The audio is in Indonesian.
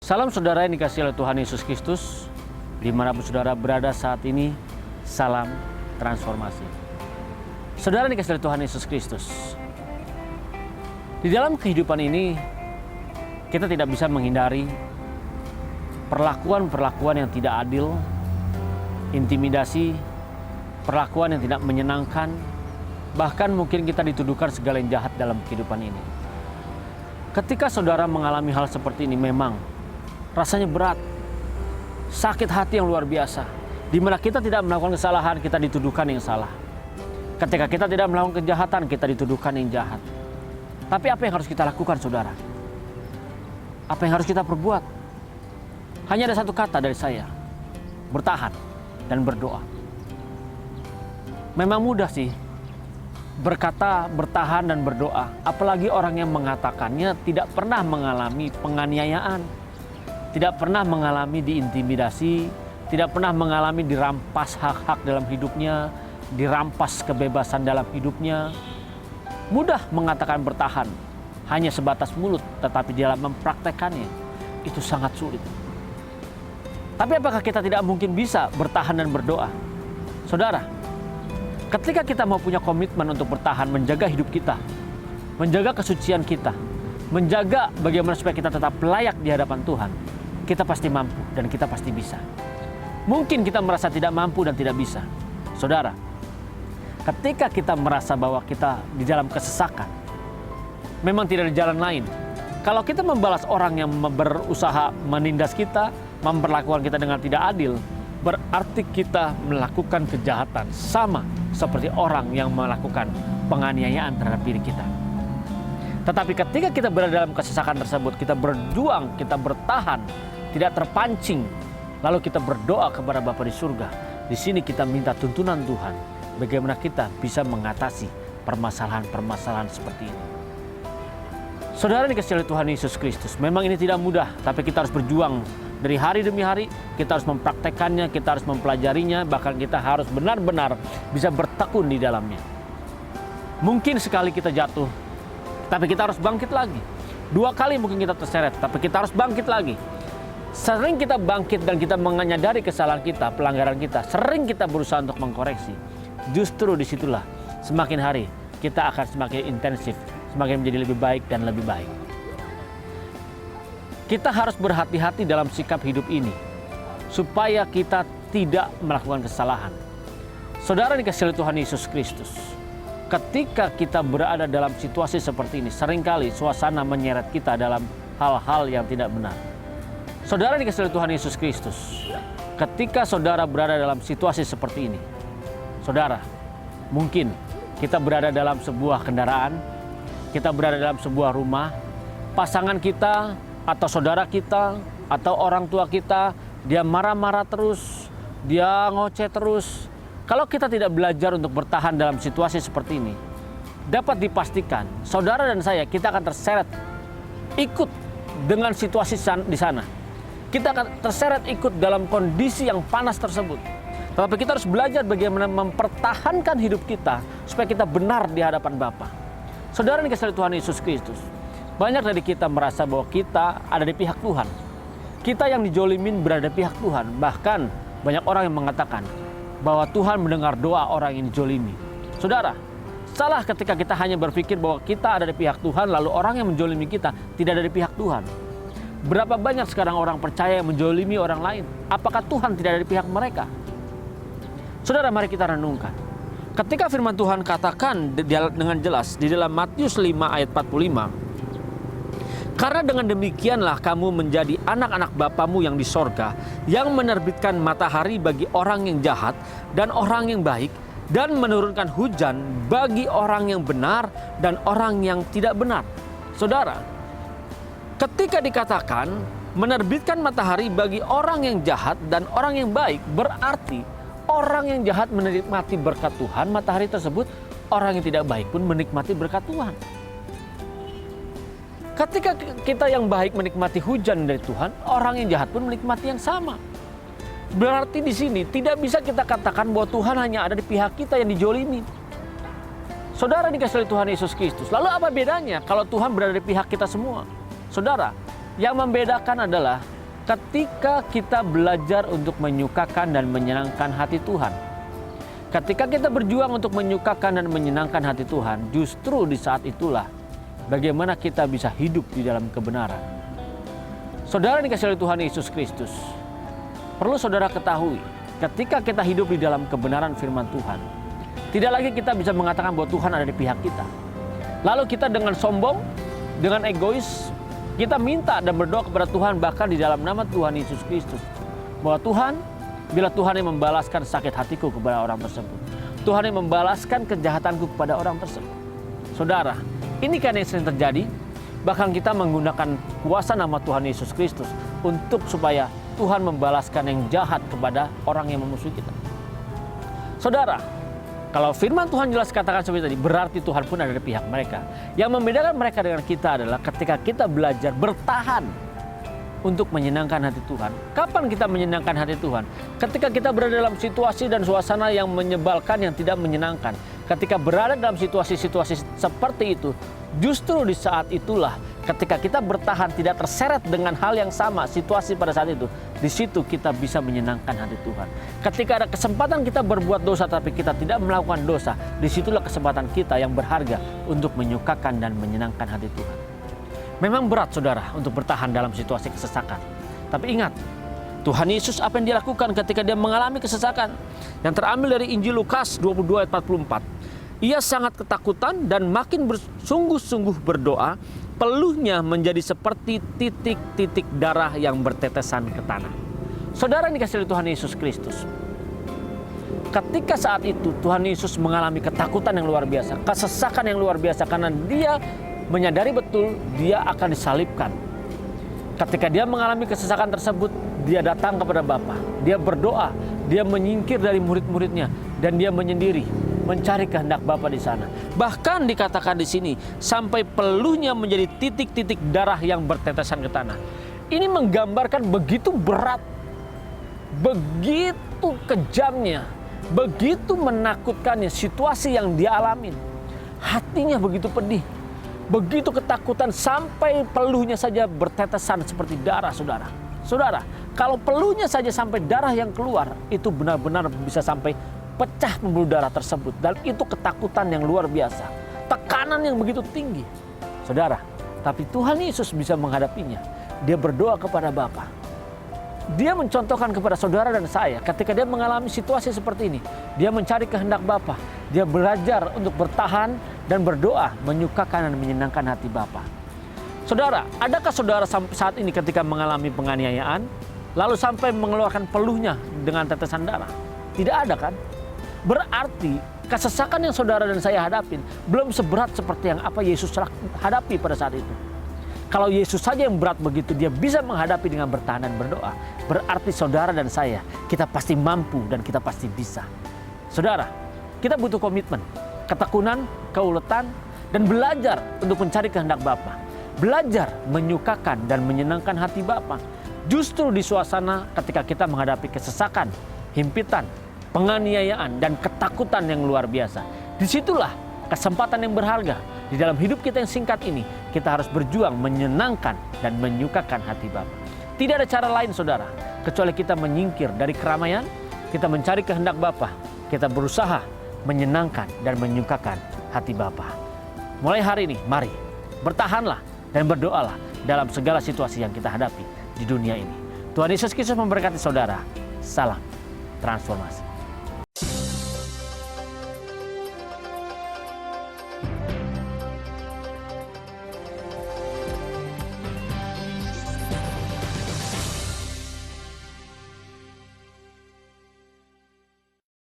Salam saudara yang dikasihi oleh Tuhan Yesus Kristus. Dimanapun saudara berada saat ini, salam transformasi. Saudara yang dikasihi oleh Tuhan Yesus Kristus. Di dalam kehidupan ini, kita tidak bisa menghindari perlakuan-perlakuan yang tidak adil, intimidasi, perlakuan yang tidak menyenangkan, bahkan mungkin kita dituduhkan segala yang jahat dalam kehidupan ini. Ketika saudara mengalami hal seperti ini, memang rasanya berat, sakit hati yang luar biasa, di mana kita tidak melakukan kesalahan, kita dituduhkan yang salah. Ketika kita tidak melakukan kejahatan, kita dituduhkan yang jahat. Tapi apa yang harus kita lakukan, saudara? Apa yang harus kita perbuat? Hanya ada satu kata dari saya: bertahan dan berdoa. Memang mudah sih berkata bertahan dan berdoa, apalagi orang yang mengatakannya tidak pernah mengalami penganiayaan, tidak pernah mengalami diintimidasi, tidak pernah mengalami dirampas hak-hak dalam hidupnya, dirampas kebebasan dalam hidupnya. Mudah mengatakan bertahan, hanya sebatas mulut, tetapi dalam mempraktekannya itu sangat sulit. Tapi apakah kita tidak mungkin bisa bertahan dan berdoa? Saudara, ketika kita mau punya komitmen untuk bertahan, menjaga hidup kita, menjaga kesucian kita, menjaga bagaimana supaya kita tetap layak di hadapan Tuhan, kita pasti mampu dan kita pasti bisa. Mungkin kita merasa tidak mampu dan tidak bisa. Saudara, ketika kita merasa bahwa kita di dalam kesesakan, memang tidak ada jalan lain. Kalau kita membalas orang yang berusaha menindas kita, memperlakukan kita dengan tidak adil, berarti kita melakukan kejahatan sama seperti orang yang melakukan penganiayaan terhadap diri kita. Tetapi ketika kita berada dalam kesesakan tersebut, kita berjuang, kita bertahan, tidak terpancing, lalu kita berdoa kepada Bapa di surga. Di sini kita minta tuntunan Tuhan, bagaimana kita bisa mengatasi permasalahan-permasalahan seperti ini. Saudara dikasihi oleh Tuhan Yesus Kristus, memang ini tidak mudah, tapi kita harus berjuang dari hari demi hari. Kita harus mempraktekannya, kita harus mempelajarinya, bahkan kita harus benar-benar bisa bertekun di dalamnya. Mungkin sekali kita jatuh, tapi kita harus bangkit lagi. 2 kali mungkin kita terseret, tapi kita harus bangkit lagi. Sering kita bangkit dan kita menyadari kesalahan kita, pelanggaran kita, sering kita berusaha untuk mengkoreksi. Justru disitulah semakin hari kita akan semakin intensif, semakin menjadi lebih baik dan lebih baik. Kita harus berhati-hati dalam sikap hidup ini, supaya kita tidak melakukan kesalahan. Saudara dikasihi oleh Tuhan Yesus Kristus, ketika kita berada dalam situasi seperti ini, seringkali suasana menyeret kita dalam hal-hal yang tidak benar. Saudara dikasihi oleh Tuhan Yesus Kristus, ketika saudara berada dalam situasi seperti ini, saudara, mungkin kita berada dalam sebuah kendaraan, kita berada dalam sebuah rumah, pasangan kita atau saudara kita atau orang tua kita, dia marah-marah terus, dia ngoceh terus. Kalau kita tidak belajar untuk bertahan dalam situasi seperti ini, dapat dipastikan saudara dan saya, kita akan terseret ikut dengan situasi di sana. Kita akan terseret ikut dalam kondisi yang panas tersebut. Tetapi kita harus belajar bagaimana mempertahankan hidup kita supaya kita benar di hadapan Bapa. Saudara yang dikasihi Tuhan Yesus Kristus, banyak dari kita merasa bahwa kita ada di pihak Tuhan. Kita yang dijolimin berada di pihak Tuhan. Bahkan banyak orang yang mengatakan bahwa Tuhan mendengar doa orang yang dijolimi. Saudara, salah ketika kita hanya berpikir bahwa kita ada di pihak Tuhan, lalu orang yang menjolimi kita tidak ada di pihak Tuhan. Berapa banyak sekarang orang percaya yang menjolimi orang lain? Apakah Tuhan tidak ada di pihak mereka? Saudara, mari kita renungkan. Ketika firman Tuhan katakan dengan jelas di dalam Matius 5 ayat 45, karena dengan demikianlah kamu menjadi anak-anak Bapamu yang di sorga, yang menerbitkan matahari bagi orang yang jahat dan orang yang baik, dan menurunkan hujan bagi orang yang benar dan orang yang tidak benar. Saudara, ketika dikatakan menerbitkan matahari bagi orang yang jahat dan orang yang baik, berarti orang yang jahat menikmati berkat Tuhan, matahari tersebut. Orang yang tidak baik pun menikmati berkat Tuhan. Ketika kita yang baik menikmati hujan dari Tuhan, orang yang jahat pun menikmati yang sama. Berarti di sini tidak bisa kita katakan bahwa Tuhan hanya ada di pihak kita yang dijolimi. Saudara dikasihi Tuhan Yesus Kristus. Lalu apa bedanya kalau Tuhan berada di pihak kita semua? Saudara, yang membedakan adalah ketika kita belajar untuk menyukakan dan menyenangkan hati Tuhan. Ketika kita berjuang untuk menyukakan dan menyenangkan hati Tuhan, justru di saat itulah bagaimana kita bisa hidup di dalam kebenaran. Saudara dikasihi oleh Tuhan Yesus Kristus, perlu saudara ketahui, ketika kita hidup di dalam kebenaran firman Tuhan, tidak lagi kita bisa mengatakan bahwa Tuhan ada di pihak kita. Lalu kita dengan sombong, dengan egois, kita minta dan berdoa kepada Tuhan bahkan di dalam nama Tuhan Yesus Kristus, bahwa Tuhan, bila Tuhan yang membalaskan sakit hatiku kepada orang tersebut, Tuhan yang membalaskan kejahatanku kepada orang tersebut. Saudara, ini kan yang sering terjadi. Bahkan kita menggunakan kuasa nama Tuhan Yesus Kristus untuk supaya Tuhan membalaskan yang jahat kepada orang yang memusuhi kita. Saudara, kalau firman Tuhan jelas katakan seperti tadi, berarti Tuhan pun ada di pihak mereka. Yang membedakan mereka dengan kita adalah ketika kita belajar bertahan untuk menyenangkan hati Tuhan. Kapan kita menyenangkan hati Tuhan? Ketika kita berada dalam situasi dan suasana yang menyebalkan, yang tidak menyenangkan. Ketika berada dalam situasi-situasi seperti itu, justru di saat itulah ketika kita bertahan tidak terseret dengan hal yang sama situasi pada saat itu, di situ kita bisa menyenangkan hati Tuhan. Ketika ada kesempatan kita berbuat dosa tapi kita tidak melakukan dosa, disitulah kesempatan kita yang berharga untuk menyukakan dan menyenangkan hati Tuhan. Memang berat saudara untuk bertahan dalam situasi kesesakan. Tapi ingat, Tuhan Yesus apa yang dia lakukan ketika dia mengalami kesesakan? Yang terambil dari Injil Lukas 22 ayat 44. Ia sangat ketakutan dan makin bersungguh-sungguh berdoa, peluhnya menjadi seperti titik-titik darah yang bertetesan ke tanah. Saudara yang dikasihi Tuhan Yesus Kristus, ketika saat itu Tuhan Yesus mengalami ketakutan yang luar biasa, kesesakan yang luar biasa, karena dia menyadari betul dia akan disalibkan. Ketika dia mengalami kesesakan tersebut, dia datang kepada Bapa, dia berdoa, dia menyingkir dari murid-muridnya, dan dia menyendiri mencari kehendak Bapa di sana. Bahkan dikatakan di sini sampai peluhnya menjadi titik-titik darah yang bertetesan ke tanah. Ini menggambarkan begitu berat, begitu kejamnya, begitu menakutkannya situasi yang dia alamin. Hatinya begitu pedih, begitu ketakutan sampai peluhnya saja bertetesan seperti darah, saudara. Saudara, kalau peluhnya saja sampai darah yang keluar, itu benar-benar bisa sampai pecah pembuluh darah tersebut. Dan itu ketakutan yang luar biasa, tekanan yang begitu tinggi. Saudara, tapi Tuhan Yesus bisa menghadapinya. Dia berdoa kepada Bapa. Dia mencontohkan kepada saudara dan saya ketika dia mengalami situasi seperti ini. Dia mencari kehendak Bapa. Dia belajar untuk bertahan dan berdoa, menyukakan dan menyenangkan hati Bapa. Saudara, adakah saudara saat ini ketika mengalami penganiayaan, lalu sampai mengeluarkan peluhnya dengan tetesan darah? Tidak ada kan? Berarti kesesakan yang saudara dan saya hadapin belum seberat seperti yang apa Yesus hadapi pada saat itu. Kalau Yesus saja yang berat begitu, dia bisa menghadapi dengan bertahan dan berdoa. Berarti saudara dan saya, kita pasti mampu dan kita pasti bisa. Saudara, kita butuh komitmen, ketekunan, keuletan, dan belajar untuk mencari kehendak Bapa. Belajar menyukakan dan menyenangkan hati Bapa. Justru di suasana ketika kita menghadapi kesesakan, himpitan, penganiayaan, dan ketakutan yang luar biasa. Disitulah kesempatan yang berharga. Di dalam hidup kita yang singkat ini, kita harus berjuang menyenangkan dan menyukakan hati Bapa. Tidak ada cara lain saudara, kecuali kita menyingkir dari keramaian, kita mencari kehendak Bapa, kita berusaha menyenangkan dan menyukakan hati Bapa. Mulai hari ini, mari bertahanlah dan berdoalah dalam segala situasi yang kita hadapi di dunia ini. Tuhan Yesus Kristus memberkati saudara. Salam transformasi.